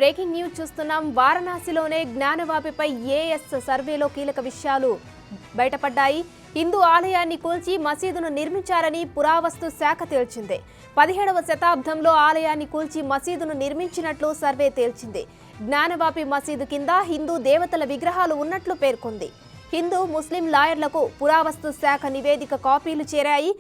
Breaking news చూస్తున్నాం. వారణాసిలోనే జ్ఞానవాపిపై as సర్వేలో కీలక విషయాలు బయటపడ్డాయి. హిందూ ఆలయాన్ని కూల్చి మసీదును నిర్మించారని పురావస్తు శాఖ తేల్చింది. 17వ శతాబ్దంలో ఆలయాన్ని కూల్చి మసీదును నిర్మించినట్లు సర్వే తేల్చింది. జ్ఞానవాపి మసీదు కింద హిందూ దేవతల విగ్రహాలు ఉన్నట్లు పేర్కొంది. హిందూ ముస్లిం లాయర్లకు పురావస్తు శాఖ నివేదిక కాపీలు చేరాయి.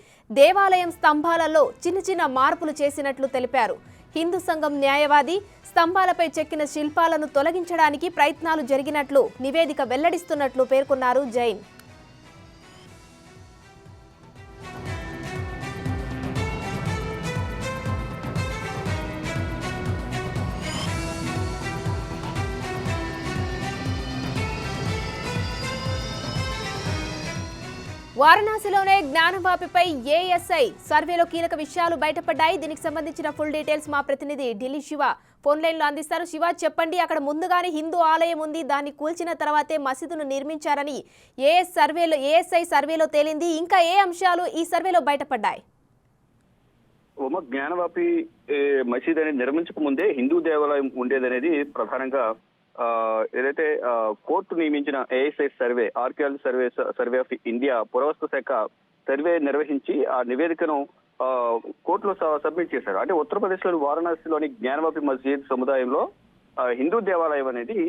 దేవాలయం స్తంభాలలో చిన్న మార్పులు చేసినట్లు తెలిపారు. హిందూ సంఘం న్యాయవాది స్తంభాలపై చెక్కిన శిల్పాలను తొలగించడానికి ప్రయత్నాలు జరిగినట్లు నివేదిక వెల్లడిస్తున్నట్లు పేర్కొన్నారు జైన్. వారణాసిలోనే జ్ఞానవాపిపై ఏఎస్ఐ సర్వేలో కీలక విషయాలు బయటపడ్డాయి. దీనికి సంబంధించిన ఫుల్ డీటెయిల్స్ మా ప్రతినిధి ఢిల్లీ శివ ఫోన్ లైన్ లో అందిస్తారు. శివ, చెప్పండి, అక్కడ ముందుగానే హిందూ ఆలయం ఉంది, దాన్ని కూల్చిన తర్వాతే మసీదును నిర్మించారని ఏఎస్ఐ సర్వేలో తేలింది. ఇంకా ఏ అంశాలు ఈ సర్వేలో బయటపడ్డాయి? జ్ఞానవాపి మసీద్ అనేది నిర్మించక ముందే హిందూ దేవాలయం ఉండేదనేది ప్రధానంగా ఏదైతే కోర్టు నియమించిన ASI survey, archaeology survey of India పురావస్తు శాఖ సర్వే నిర్వహించి ఆ నివేదికను కోర్టులో సబ్మిట్ చేశారు. అంటే ఉత్తరప్రదేశ్ లోని వారణాసిలోని జ్ఞానవాపి మసీద్ సముదాయంలో హిందూ దేవాలయం అనేది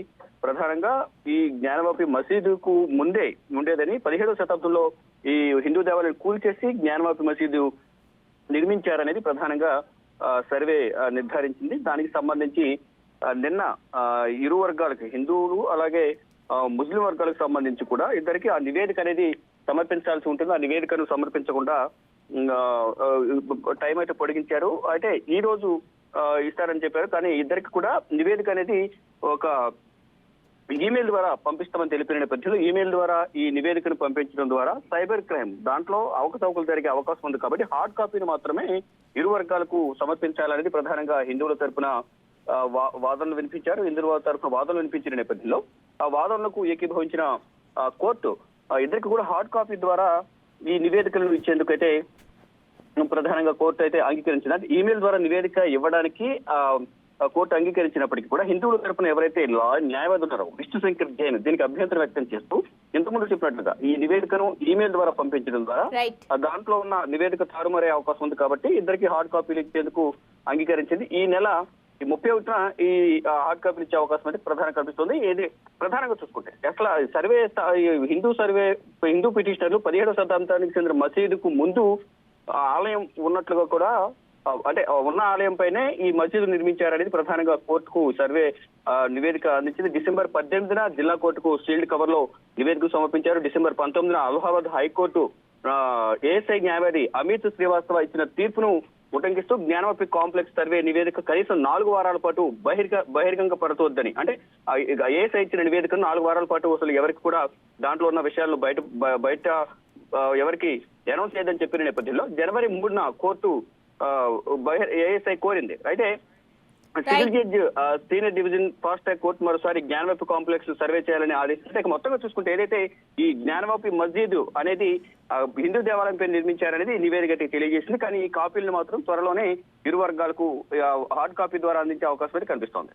ప్రధానంగా ఈ జ్ఞానవాపి మసీదుకు ముందే ఉండేదని 17వ శతాబ్దంలో ఈ హిందూ దేవాలయం కూల్చేసి జ్ఞానవాపి మసీదు నిర్మించారనేది ప్రధానంగా సర్వే నిర్ధారించింది. దానికి సంబంధించి నిన్న ఇరు వర్గాలకి, హిందువులు అలాగే ముస్లిం వర్గాలకు సంబంధించి కూడా ఇద్దరికి ఆ నివేదిక అనేది సమర్పించాల్సి ఉంటుంది. ఆ నివేదికను సమర్పించకుండా టైం అయితే పొడిగించారు. అయితే ఈ రోజు ఇస్తారని చెప్పారు. కానీ ఇద్దరికి కూడా నివేదిక అనేది ఒక ఈమెయిల్ ద్వారా పంపిస్తామని తెలిపిన నేపథ్యంలో ఈమెయిల్ ద్వారా ఈ నివేదికను పంపించడం ద్వారా సైబర్ క్రైమ్ దాంట్లో అవకతవకలు జరిగే అవకాశం ఉంది. కాబట్టి హార్డ్ కాపీని మాత్రమే ఇరు వర్గాలకు సమర్పించాలనేది ప్రధానంగా హిందువుల తరపున వాదనలు వినిపించారు. హిందువుల తరఫున వాదనలు వినిపించిన నేపథ్యంలో ఆ వాదనలకు ఏకీభవించిన కోర్టు ఇద్దరికి కూడా హార్డ్ కాపీ ద్వారా ఈ నివేదికలను ఇచ్చేందుకైతే ప్రధానంగా కోర్టు అయితే అంగీకరించింది. ఈమెయిల్ ద్వారా నివేదిక ఇవ్వడానికి కోర్టు అంగీకరించినప్పటికీ కూడా హిందువుల తరపున ఎవరైతే న్యాయవాది ఉన్నారో విష్ణు శంకర్ జైన్ దీనికి అభ్యంతరం వ్యక్తం చేస్తూ ఇంతకుముందు చెప్పినట్లుగా ఈ నివేదికను ఈమెయిల్ ద్వారా పంపించడం ద్వారా దాంట్లో ఉన్న నివేదిక తారుమారే అవకాశం ఉంది. కాబట్టి ఇద్దరికి హార్డ్ కాపీలు ఇచ్చేందుకు అంగీకరించింది. ఈ నెల 31న ఈ హార్డ్ కాపీలు ఇచ్చే అవకాశం అయితే ప్రధానంగా కనిపిస్తుంది. ఇది ప్రధానంగా చూసుకుంటే అసలు సర్వే హిందూ పిటిషనర్లు 17వ శతాబ్దానికి చెందిన మసీదుకు ముందు ఆలయం ఉన్నట్లుగా కూడా, అంటే ఉన్న ఆలయం పైనే ఈ మసీదు నిర్మించారనేది ప్రధానంగా కోర్టుకు సర్వే నివేదిక అందించింది. డిసెంబర్ 18న జిల్లా కోర్టుకు సీల్డ్ కవర్ లో నివేదిక సమర్పించారు. డిసెంబర్ 19న అలహాబాద్ హైకోర్టు ఏఎస్ఐ న్యాయవాది అమిత్ శ్రీవాస్తవ ఇచ్చిన తీర్పును ఉటంకిస్తూ జ్ఞానవాపి కాంప్లెక్స్ సర్వే నివేదిక కనీసం 4 వారాల పాటు బహిరంగ పడతోద్దని, అంటే ఏఎస్ఐ ఇచ్చిన నివేదికను 4 వారాల పాటు అసలు ఎవరికి కూడా దాంట్లో ఉన్న విషయాలను బయట ఎవరికి అనౌన్స్ చేయదని చెప్పిన నేపథ్యంలో జనవరి 3న కోర్టు ఏఎస్ఐ కోరింది. అయితే civil judge senior division fast track court మరోసారి జ్ఞానవాపి కాంప్లెక్స్ సర్వే చేయాలని ఆదేశిస్తే మొత్తంగా చూసుకుంటే ఏదైతే ఈ జ్ఞానవాపి మస్జిద్ అనేది హిందూ దేవాలయంపై నిర్మించారనేది నివేదిక తెలియజేసింది. కానీ ఈ కాపీలను మాత్రం త్వరలోనే ఇరు వర్గాలకు హార్డ్ కాపీ ద్వారా అందించే అవకాశం అయితే కనిపిస్తోంది.